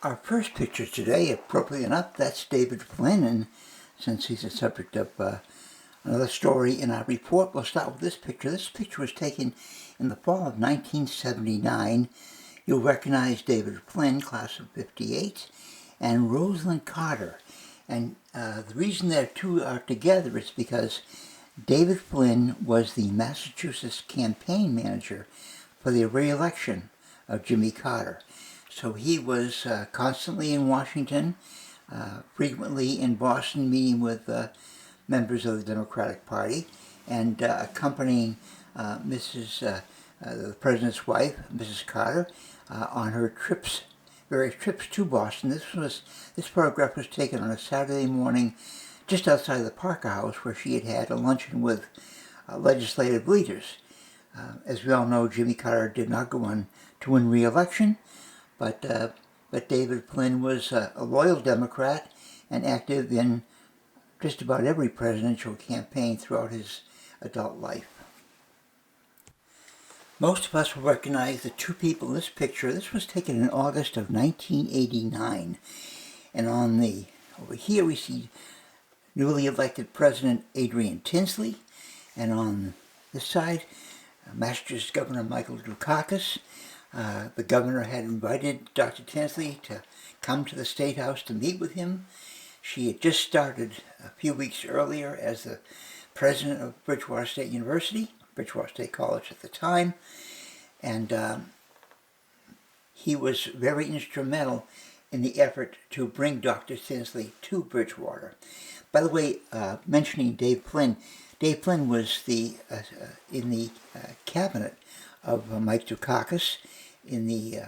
Our first picture today, appropriately enough, that's David Flynn, and since he's the subject of another story in our report, we'll start with this picture. This picture was taken in the fall of 1979. You'll recognize David Flynn, class of 58, and Rosalind Carter. And the reason their two are together is because David Flynn was the Massachusetts campaign manager for the re-election of Jimmy Carter. So he was constantly in Washington, frequently in Boston, meeting with members of the Democratic Party, and accompanying the president's wife, Mrs. Carter, on her trips, various trips to Boston. This photograph was taken on a Saturday morning, just outside the Parker House, where she had had a luncheon with legislative leaders. As we all know, Jimmy Carter did not go on to win re-election, but David Flynn was a loyal Democrat and active in just about every presidential campaign throughout his adult life. Most of us will recognize the two people in this picture. This was taken in August of 1989. And over here we see newly elected President Adrian Tinsley. And on this side, Massachusetts Governor Michael Dukakis. The governor had invited Dr. Tinsley to come to the State House to meet with him. She had just started a few weeks earlier as the president of Bridgewater State University, Bridgewater State College at the time, and he was very instrumental in the effort to bring Dr. Tinsley to Bridgewater. By the way, mentioning Dave Flynn was in the cabinet of Mike Dukakis in the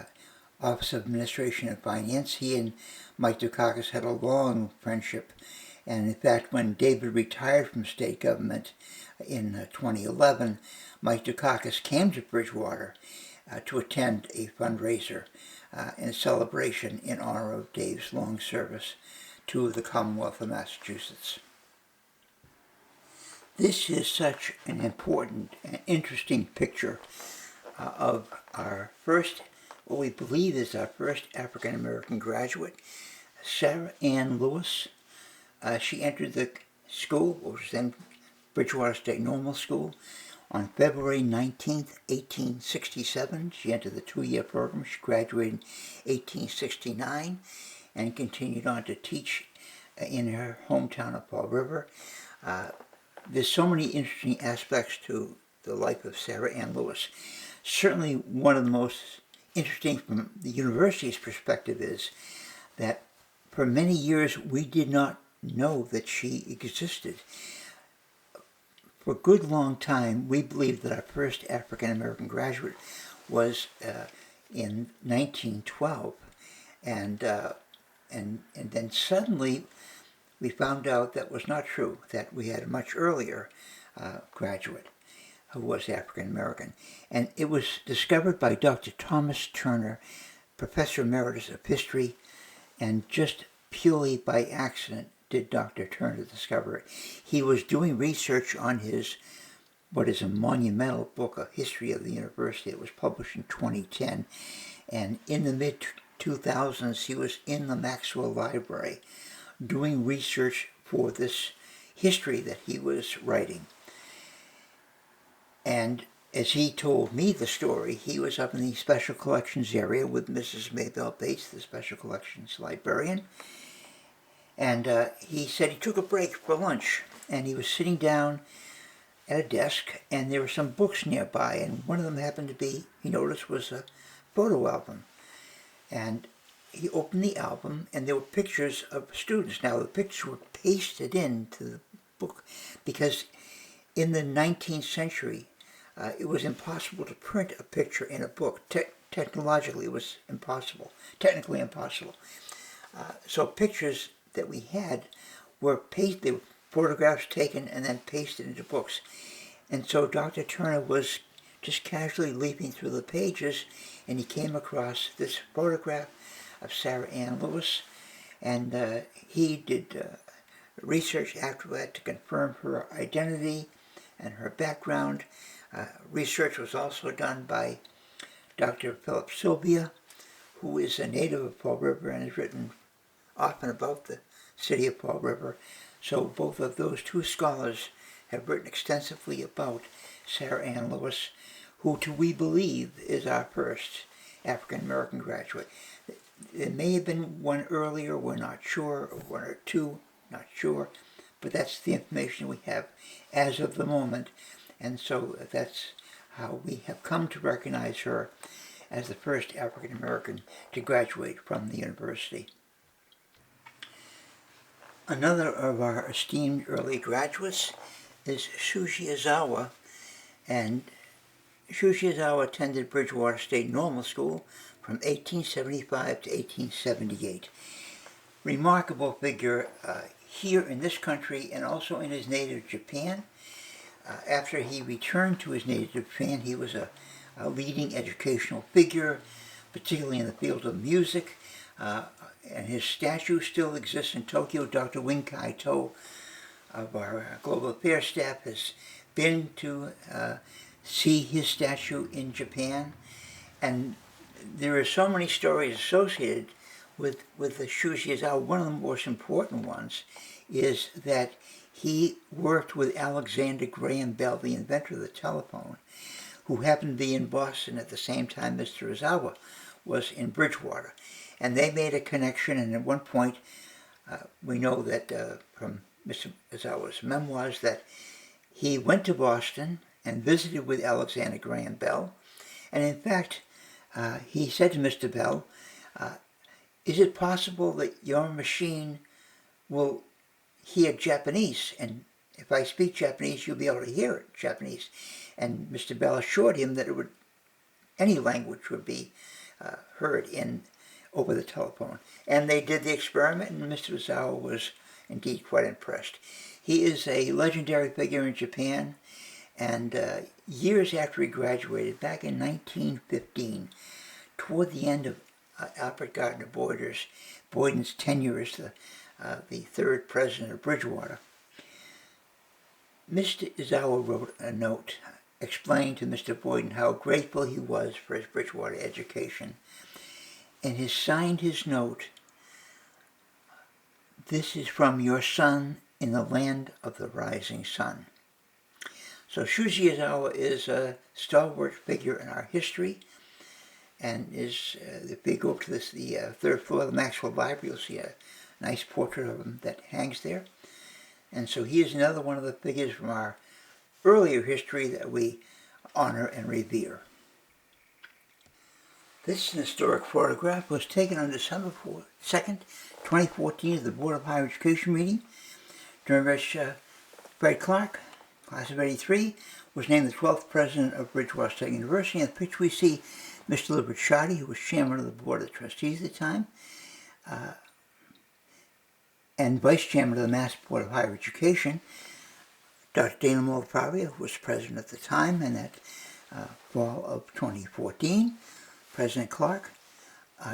Office of Administration and Finance. He and Mike Dukakis had a long friendship, and in fact, when David retired from state government in 2011, Mike Dukakis came to Bridgewater to attend a fundraiser in celebration in honor of Dave's long service to the Commonwealth of Massachusetts. This is such an important and interesting picture of our first, what we believe is our first African-American graduate, Sarah Ann Lewis. She entered the school, which was then Bridgewater State Normal School, on February 19th, 1867. She entered the two-year program. She graduated in 1869 and continued on to teach in her hometown of Fall River. There's so many interesting aspects to the life of Sarah Ann Lewis. Certainly one of the most interesting from the university's perspective is that for many years we did not know that she existed. For a good long time we believed that our first African-American graduate was in 1912, and then suddenly we found out that was not true, that we had a much earlier graduate who was African-American. And it was discovered by Dr. Thomas Turner, Professor Emeritus of History, and just purely by accident did Dr. Turner discover it. He was doing research on what is a monumental book, A History of the University. It was published in 2010. And in the mid-2000s, he was in the Maxwell Library doing research for this history that he was writing. And as he told me the story, he was up in the Special Collections area with Mrs. Maybelle Bates, the Special Collections librarian. And he said he took a break for lunch, and he was sitting down at a desk, and there were some books nearby, and one of them happened to be, he noticed, was a photo album. And he opened the album, and there were pictures of students. Now, the pictures were pasted into the book because in the 19th century, it was impossible to print a picture in a book. Technically, it was impossible. Technically impossible. So pictures that we had were pasted. They were photographs taken and then pasted into books. And so Dr. Turner was just casually leafing through the pages, and he came across this photograph of Sarah Ann Lewis, and he did research after that to confirm her identity and her background. Research was also done by Dr. Philip Sylvia, who is a native of Fall River and has written often about the city of Fall River. So both of those two scholars have written extensively about Sarah Ann Lewis, who we believe is our first African American graduate. There may have been one earlier, we're not sure, or one or two, not sure, but that's the information we have as of the moment, and so that's how we have come to recognize her as the first African American to graduate from the university. Another of our esteemed early graduates is Shuji Izawa, and Shuji Izawa attended Bridgewater State Normal School from 1875 to 1878. Remarkable figure here in this country and also in his native Japan. After he returned to his native Japan, he was a leading educational figure, particularly in the field of music, and his statue still exists in Tokyo. Dr. Wing Kai-to of our Global Affairs staff has been to see his statue in Japan, and there are so many stories associated with the Shuji Izawa. One of the most important ones is that he worked with Alexander Graham Bell, the inventor of the telephone, who happened to be in Boston at the same time Mr. Izawa was in Bridgewater. And they made a connection, and at one point we know that from Mr. Izawa's memoirs that he went to Boston and visited with Alexander Graham Bell, and in fact he said to Mr. Bell, is it possible that your machine will hear Japanese, and if I speak Japanese you'll be able to hear it Japanese? And Mr. Bell assured him that any language would be heard over the telephone. And they did the experiment, and Mr. Izawa was indeed quite impressed. He is a legendary figure in Japan, and years after he graduated, back in 1915, toward the end of Alfred Gardner Boyden's tenure as the third president of Bridgewater, Mr. Izawa wrote a note explaining to Mr. Boyden how grateful he was for his Bridgewater education, and he signed his note, "This is from your son in the land of the rising sun." So Shuji Izawa is a stalwart figure in our history, and if you go up to the third floor of the Maxwell Library, you'll see a nice portrait of him that hangs there. And so he is another one of the figures from our earlier history that we honor and revere. This historic photograph was taken on December 2nd, 2014 at the Board of Higher Education meeting, during which Fred Clark, class of 83, was named the 12th president of Bridgewater State University. In the picture we see Mr. Libert Shoddy, who was chairman of the Board of Trustees at the time, and vice chairman of the Mass Board of Higher Education, Dr. Dana Mulfaria, who was president at the time, and that fall of 2014, President Clark,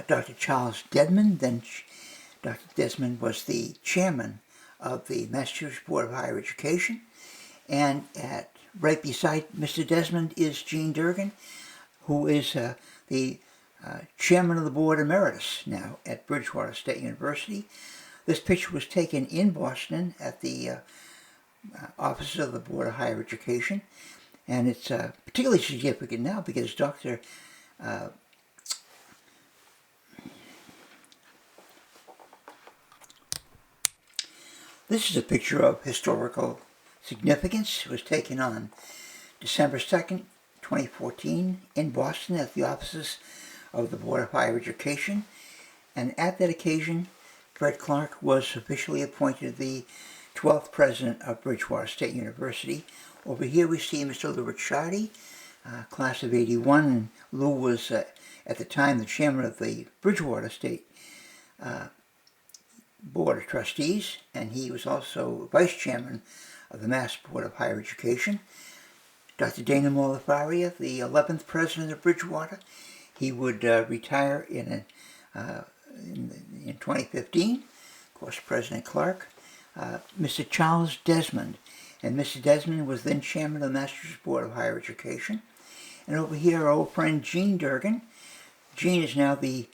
Dr. Charles Dedmon, then Dr. Desmond was the chairman of the Massachusetts Board of Higher Education, and right beside Mr. Desmond is Gene Durgan, who is the chairman of the board emeritus now at Bridgewater State University. This picture was taken in Boston at the offices of the Board of Higher Education, and it's particularly significant now because Dr. This is a picture of historical significance. It was taken on December 2nd, 2014 in Boston at the offices of the Board of Higher Education, and at that occasion Fred Clark was officially appointed the 12th president of Bridgewater State University. Over here we see Mr. Libert Shoddy, class of 81, and Lou was at the time the chairman of the Bridgewater State Board of Trustees, and he was also vice chairman of the Mass Board of Higher Education. Dr. Dana Mulfaria, the 11th president of Bridgewater, he would retire in 2015. Of course, President Clark. Mr. Charles Desmond, and Mr. Desmond was then chairman of the Massachusetts Board of Higher Education. And over here, our old friend Gene Durgan. Gene is now the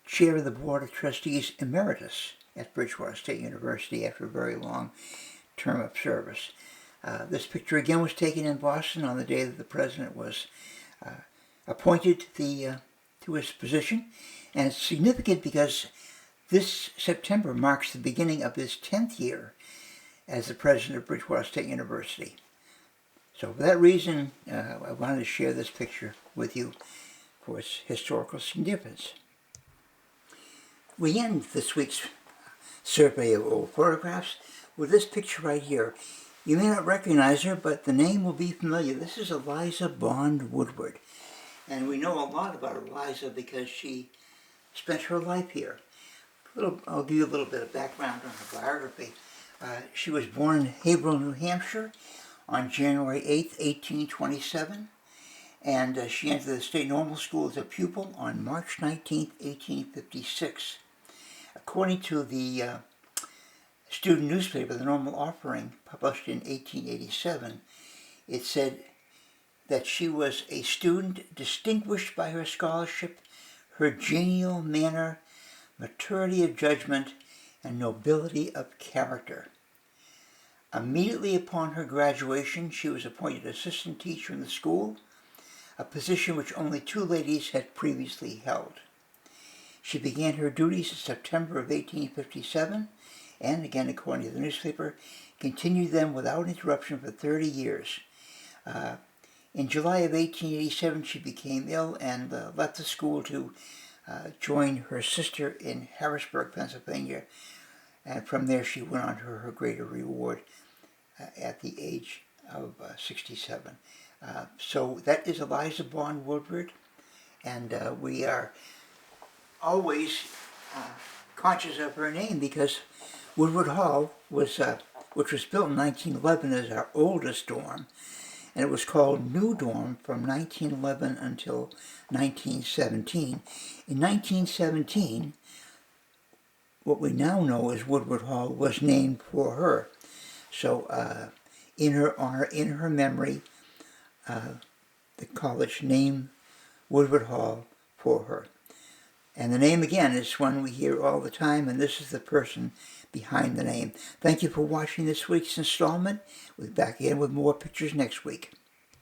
Chair of the Board of Trustees Emeritus at Bridgewater State University after a very long term of service. This picture again was taken in Boston on the day that the president was appointed to his position, and it's significant because this September marks the beginning of his 10th year as the president of Bridgewater State University. So for that reason, I wanted to share this picture with you for its historical significance. We end this week's survey of old photographs with this picture right here. You may not recognize her, but the name will be familiar. This is Eliza Bond Woodward. And we know a lot about Eliza because she spent her life here. I'll give you a little bit of background on her biography. She was born in Haverhill, New Hampshire on January 8th, 1827. And she entered the State Normal School as a pupil on March 19th, 1856. According to the student newspaper, The Normal Offering, published in 1887, it said that she was a student distinguished by her scholarship, her genial manner, maturity of judgment, and nobility of character. Immediately upon her graduation, she was appointed assistant teacher in the school, a position which only two ladies had previously held. She began her duties in September of 1857, and again, according to the newspaper, continued them without interruption for 30 years. In July of 1887, she became ill and left the school to join her sister in Harrisburg, Pennsylvania, and from there she went on to her greater reward at the age of 67. So that is Eliza Bond Woodward, and we are always conscious of her name because Woodward Hall was, which was built in 1911, is our oldest dorm, and it was called New Dorm from 1911 until 1917. In 1917, what we now know as Woodward Hall was named for her. So in her honor, in her memory, the college named Woodward Hall for her. And the name, again, is one we hear all the time, and this is the person behind the name. Thank you for watching this week's installment. We'll be back again with more pictures next week.